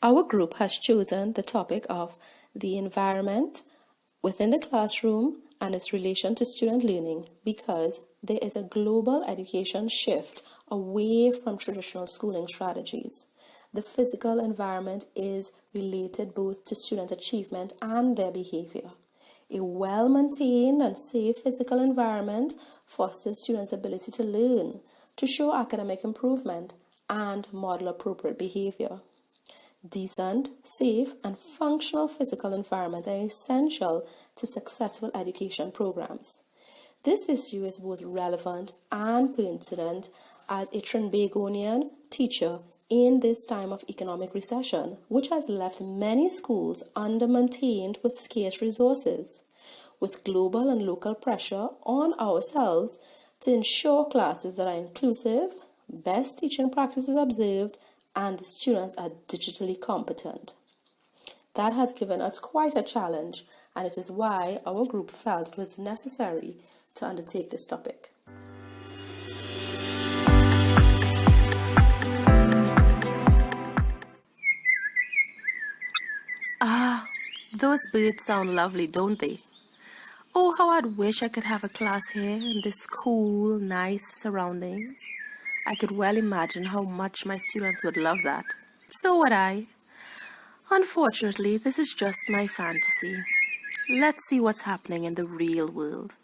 Our group has chosen the topic of the environment within the classroom and its relation to student learning because there is a global education shift away from traditional schooling strategies. The physical environment is related both to student achievement and their behavior. A well-maintained and safe physical environment fosters students' ability to learn, to show academic improvement, and model appropriate behavior. Decent, safe, and functional physical environments are essential to successful education programs. This issue is both relevant and pertinent as a Trinbagonian teacher in this time of economic recession, which has left many schools under-maintained with scarce resources, with global and local pressure on ourselves to ensure classes that are inclusive, best teaching practices observed, and the students are digitally competent. That has given us quite a challenge, and it is why our group felt it was necessary to undertake this topic. Those birds sound lovely, don't they? Oh, how I'd wish I could have a class here in this cool, nice surroundings. I could well imagine how much my students would love that. So would I. Unfortunately, this is just my fantasy. Let's see what's happening in the real world.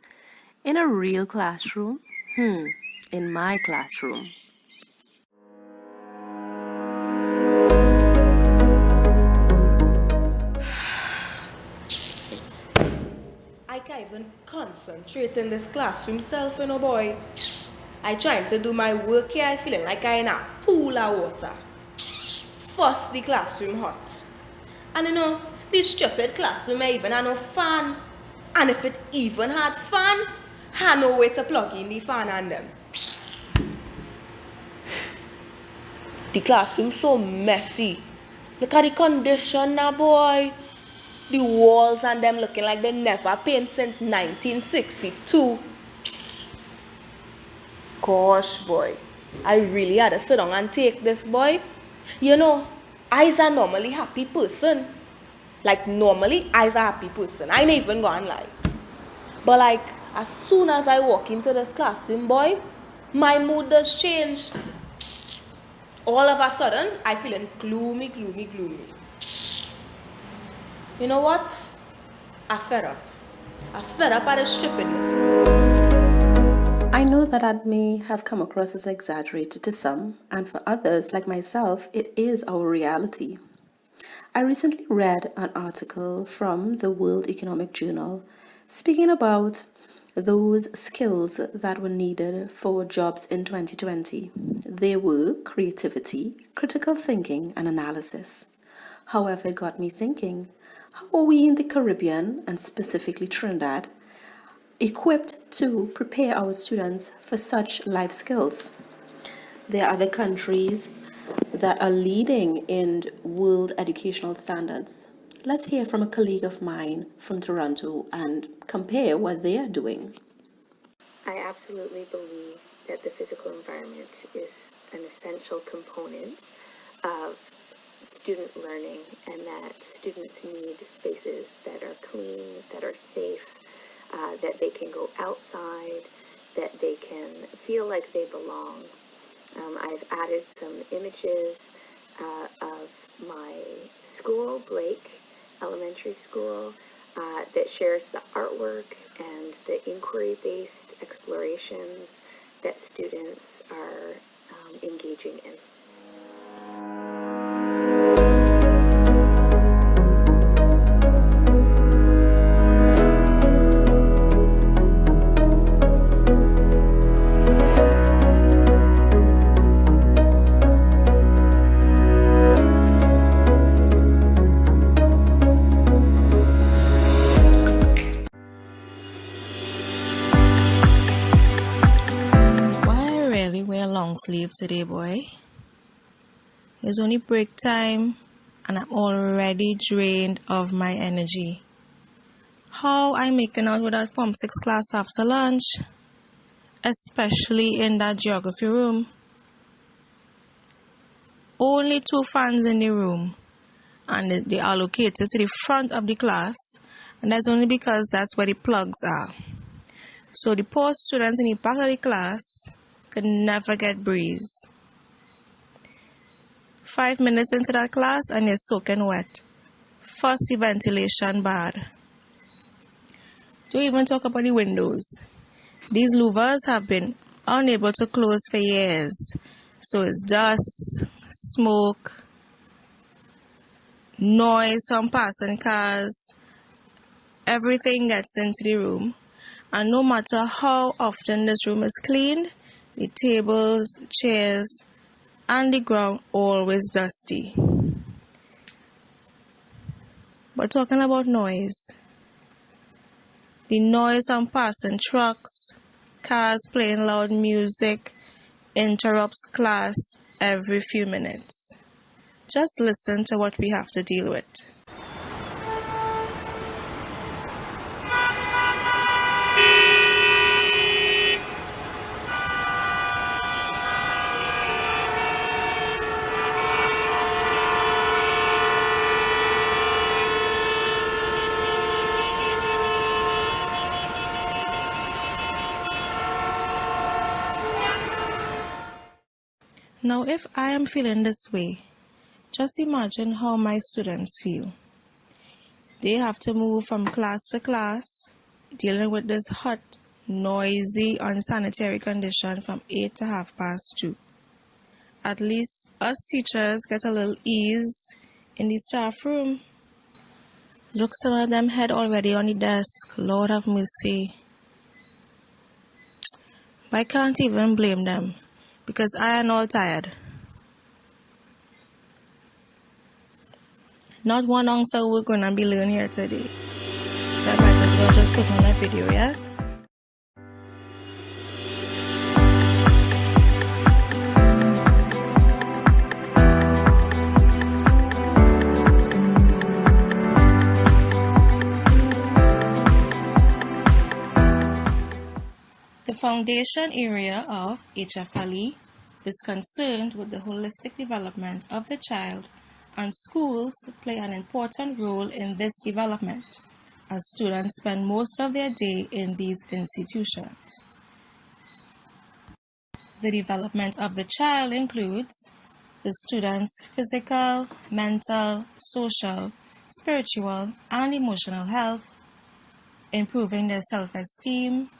In a real classroom? In my classroom. I can't even concentrate in this classroom self, boy. I trying to do my work here, I feeling like I in a pool of water. First, the classroom hot. And this stupid classroom even had no fan. And if it even had fan, had no way to plug in the fan and them. The classroom so messy. Look at the condition now, boy. The walls and them looking like they never paint since 1962. Gosh, boy, I really had to sit down and take this, boy. I's a normally happy person. Like, normally, I's a happy person. I ain't even gonna lie. But, like, as soon as I walk into this classroom, boy, my mood does change. All of a sudden, I feeling gloomy. You know what? I'm fed up. I'm fed up at the stupidness. I know that may have come across as exaggerated to some, and for others, like myself, it is our reality. I recently read an article from the World Economic Journal speaking about those skills that were needed for jobs in 2020. They were creativity, critical thinking, and analysis. However, it got me thinking, how are we in the Caribbean, and specifically Trinidad, equipped to prepare our students for such life skills? There are other countries that are leading in world educational standards. Let's hear from a colleague of mine from Toronto and compare what they are doing. I absolutely believe that the physical environment is an essential component of student learning, and that students need spaces that are clean, that are safe, that they can go outside, that they can feel like they belong. I've added some images of my school, Blake Elementary School, that shares the artwork and the inquiry-based explorations that students are engaging in. Long sleeve today, boy. It's only break time and I'm already drained of my energy. How I'm making out with that Form 6 class after lunch, especially in that geography room. Only 2 fans in the room, and they are located to the front of the class, and that's only because that's where the plugs are. So the poor students in the back of the class could never get breeze. 5 minutes into that class and you're soaking wet. Fussy ventilation bad. Don't even talk about the windows. These louvers have been unable to close for years. So it's dust, smoke, noise from passing cars. Everything gets into the room. And no matter how often this room is cleaned, the tables, chairs, and the ground always dusty. But talking about noise, the noise from passing trucks, cars playing loud music interrupts class every few minutes. Just listen to what we have to deal with. Now, if I am feeling this way, just imagine how my students feel. They have to move from class to class, dealing with this hot, noisy, unsanitary condition from 8 to 2:30. At least us teachers get a little ease in the staff room. Look, some of them head already on the desk. Lord have mercy. But I can't even blame them, because I am all tired. Not one answer we're gonna be learning here today. So I might as well just put on my video, yes? The foundation area of HFLE is concerned with the holistic development of the child, and schools play an important role in this development, as students spend most of their day in these institutions. The development of the child includes the student's physical, mental, social, spiritual, and emotional health, improving their self-esteem,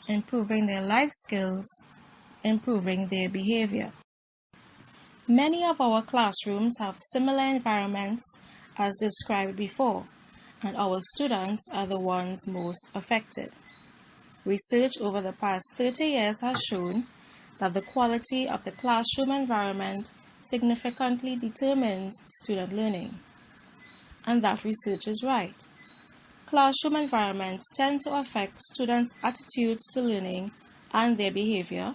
improving their life skills, improving their behavior. Many of our classrooms have similar environments as described before, and our students are the ones most affected. Research over the past 30 years has shown that the quality of the classroom environment significantly determines student learning. And that research is right. Classroom environments tend to affect students' attitudes to learning and their behavior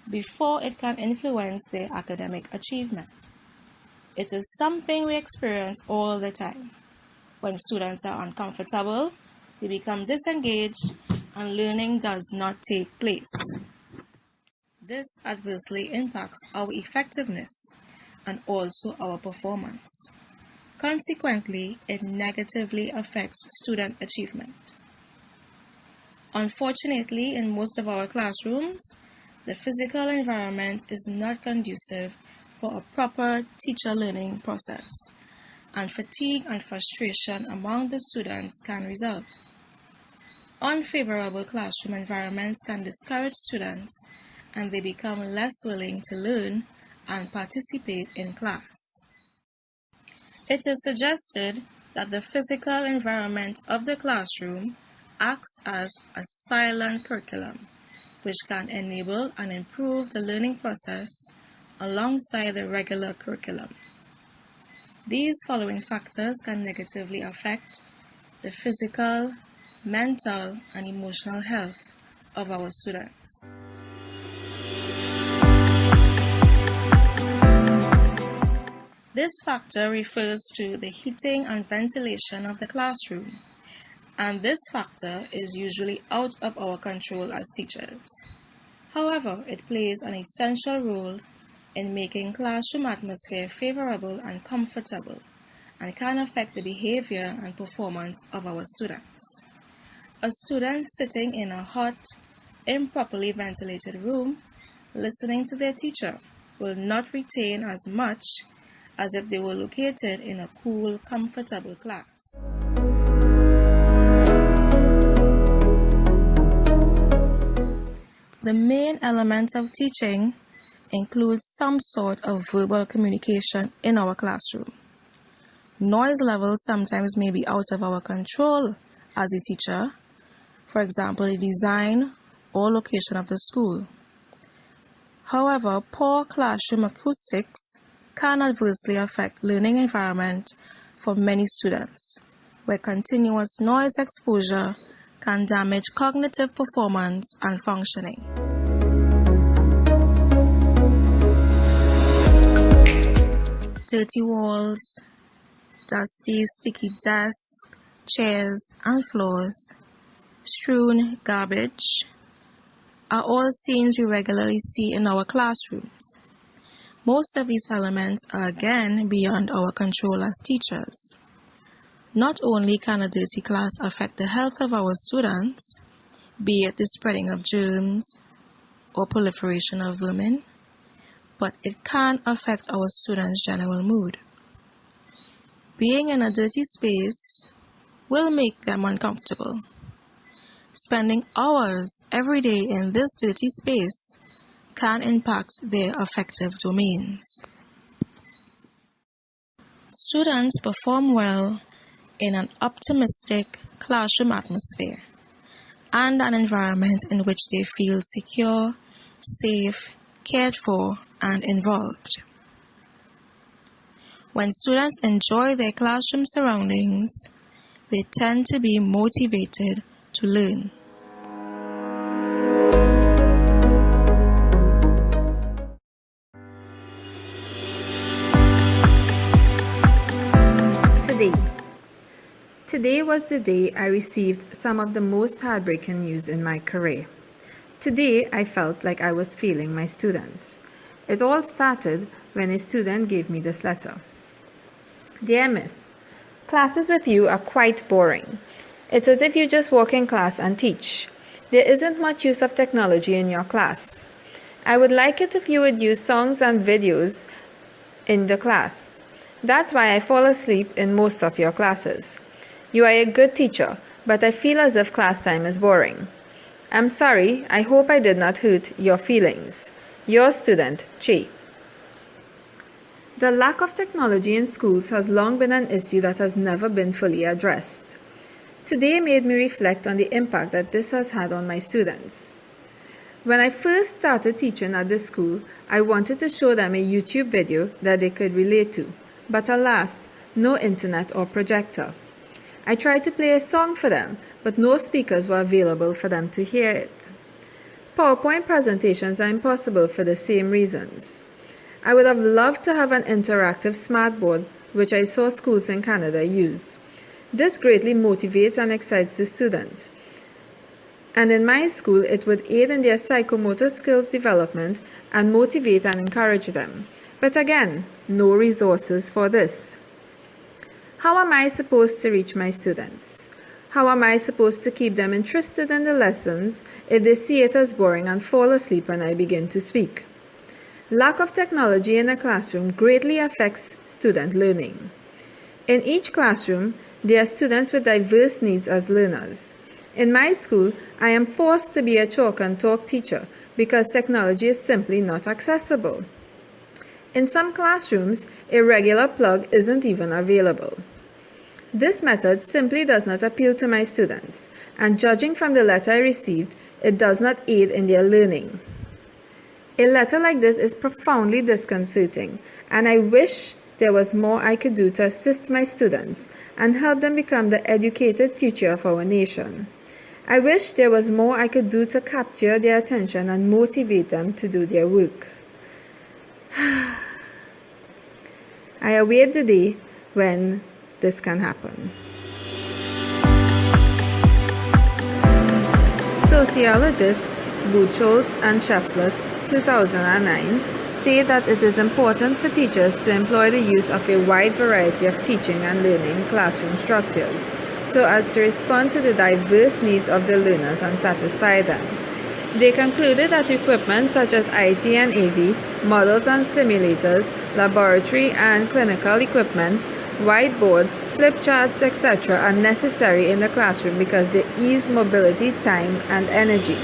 before it can influence their academic achievement. It is something we experience all the time. When students are uncomfortable, they become disengaged, and learning does not take place. This adversely impacts our effectiveness and also our performance. Consequently, it negatively affects student achievement. Unfortunately, in most of our classrooms, the physical environment is not conducive for a proper teacher learning process, and fatigue and frustration among the students can result. Unfavorable classroom environments can discourage students, and they become less willing to learn and participate in class. It is suggested that the physical environment of the classroom acts as a silent curriculum, which can enable and improve the learning process alongside the regular curriculum. These following factors can negatively affect the physical, mental, and emotional health of our students. This factor refers to the heating and ventilation of the classroom, and this factor is usually out of our control as teachers. However, it plays an essential role in making classroom atmosphere favorable and comfortable, and can affect the behavior and performance of our students. A student sitting in a hot, improperly ventilated room, listening to their teacher, will not retain as much as if they were located in a cool, comfortable class. The main element of teaching includes some sort of verbal communication in our classroom. Noise levels sometimes may be out of our control as a teacher, for example, the design or location of the school. However, poor classroom acoustics can adversely affect learning environment for many students, where continuous noise exposure can damage cognitive performance and functioning. Dirty walls, dusty, sticky desks, chairs, and floors, strewn garbage, are all scenes we regularly see in our classrooms. Most of these elements are again beyond our control as teachers. Not only can a dirty class affect the health of our students, be it the spreading of germs or proliferation of vermin, but it can affect our students' general mood. Being in a dirty space will make them uncomfortable. Spending hours every day in this dirty space can impact their affective domains. Students perform well in an optimistic classroom atmosphere and an environment in which they feel secure, safe, cared for, and involved. When students enjoy their classroom surroundings, they tend to be motivated to learn. Today was the day I received some of the most heartbreaking news in my career. Today, I felt like I was failing my students. It all started when a student gave me this letter. Dear Miss, classes with you are quite boring. It's as if you just walk in class and teach. There isn't much use of technology in your class. I would like it if you would use songs and videos in the class. That's why I fall asleep in most of your classes. You are a good teacher, but I feel as if class time is boring. I'm sorry, I hope I did not hurt your feelings. Your student, Che. The lack of technology in schools has long been an issue that has never been fully addressed. Today made me reflect on the impact that this has had on my students. When I first started teaching at this school, I wanted to show them a YouTube video that they could relate to, but alas, no internet or projector. I tried to play a song for them, but no speakers were available for them to hear it. PowerPoint presentations are impossible for the same reasons. I would have loved to have an interactive smartboard, which I saw schools in Canada use. This greatly motivates and excites the students. And in my school, it would aid in their psychomotor skills development and motivate and encourage them. But again, no resources for this. How am I supposed to reach my students? How am I supposed to keep them interested in the lessons if they see it as boring and fall asleep when I begin to speak? Lack of technology in a classroom greatly affects student learning. In each classroom, there are students with diverse needs as learners. In my school, I am forced to be a chalk and talk teacher because technology is simply not accessible. In some classrooms, a regular plug isn't even available. This method simply does not appeal to my students, and judging from the letter I received, it does not aid in their learning. A letter like this is profoundly disconcerting, and I wish there was more I could do to assist my students and help them become the educated future of our nation. I wish there was more I could do to capture their attention and motivate them to do their work. I await the day when this can happen. Sociologists Buchholz and Scheffler's 2009 state that it is important for teachers to employ the use of a wide variety of teaching and learning classroom structures so as to respond to the diverse needs of the learners and satisfy them. They concluded that equipment such as IT and AV, models and simulators, laboratory and clinical equipment, whiteboards, flip charts, etc. are necessary in the classroom because they ease mobility, time, and energy.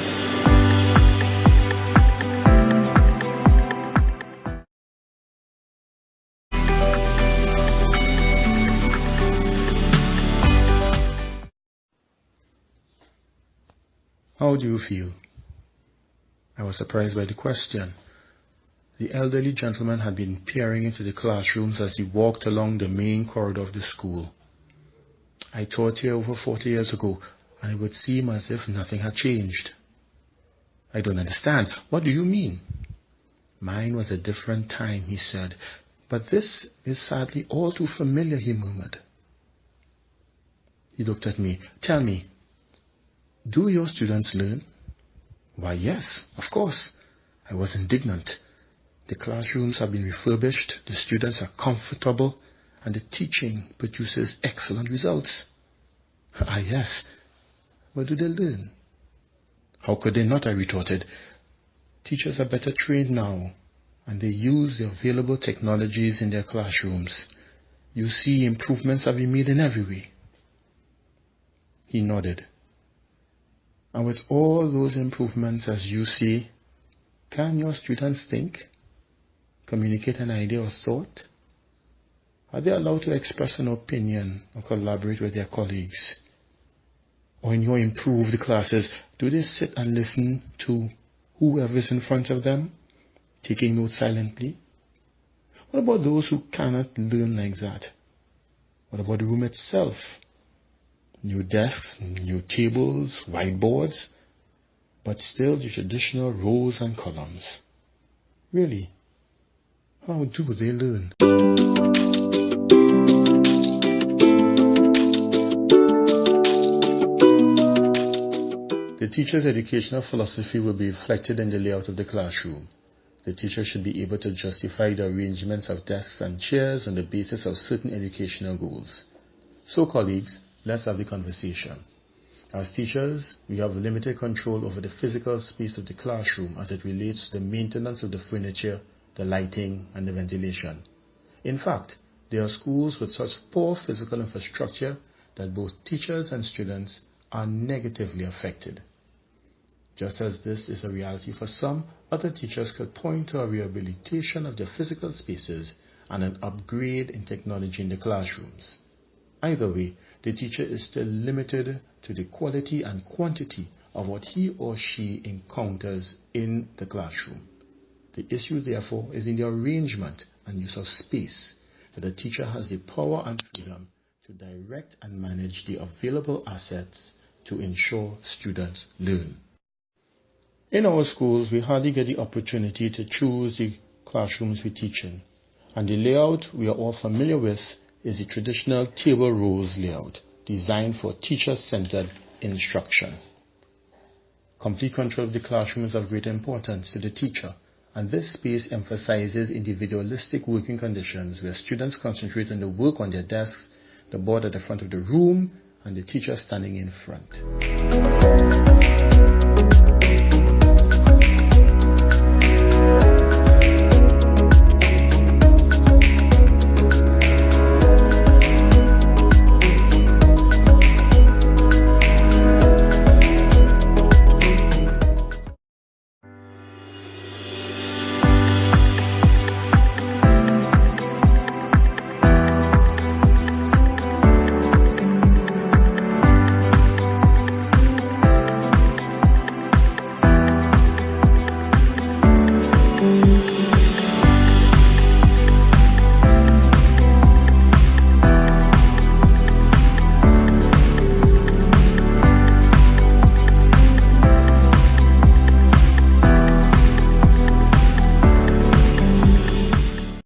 How do you feel? I was surprised by the question. The elderly gentleman had been peering into the classrooms as he walked along the main corridor of the school. I taught here over 40 years ago, and it would seem as if nothing had changed. I don't understand. What do you mean? Mine was a different time, he said, but this is sadly all too familiar, he murmured. He looked at me. Tell me, do your students learn? Why, yes, of course. I was indignant. The classrooms have been refurbished, the students are comfortable, and the teaching produces excellent results. Ah, yes. But do they learn? How could they not, I retorted. Teachers are better trained now, and they use the available technologies in their classrooms. You see, improvements have been made in every way. He nodded. And with all those improvements, as you see, can your students think, communicate an idea or thought? Are they allowed to express an opinion or collaborate with their colleagues? Or in your improved classes, do they sit and listen to whoever is in front of them, taking notes silently? What about those who cannot learn like that? What about the room itself? New desks, new tables, whiteboards, but still the traditional rows and columns. Really, how do they learn? The teacher's educational philosophy will be reflected in the layout of the classroom. The teacher should be able to justify the arrangements of desks and chairs on the basis of certain educational goals. So, colleagues, let's have the conversation. As teachers, we have limited control over the physical space of the classroom as it relates to the maintenance of the furniture, the lighting, and the ventilation. In fact, there are schools with such poor physical infrastructure that both teachers and students are negatively affected. Just as this is a reality for some, other teachers could point to a rehabilitation of their physical spaces and an upgrade in technology in the classrooms. Either way, the teacher is still limited to the quality and quantity of what he or she encounters in the classroom. The issue, therefore, is in the arrangement and use of space, that the teacher has the power and freedom to direct and manage the available assets to ensure students learn. In our schools, we hardly get the opportunity to choose the classrooms we teach in, and the layout we are all familiar with is the traditional table rows layout, designed for teacher-centered instruction. Complete control of the classroom is of great importance to the teacher, and this space emphasizes individualistic working conditions where students concentrate on the work on their desks, the board at the front of the room, and the teacher standing in front.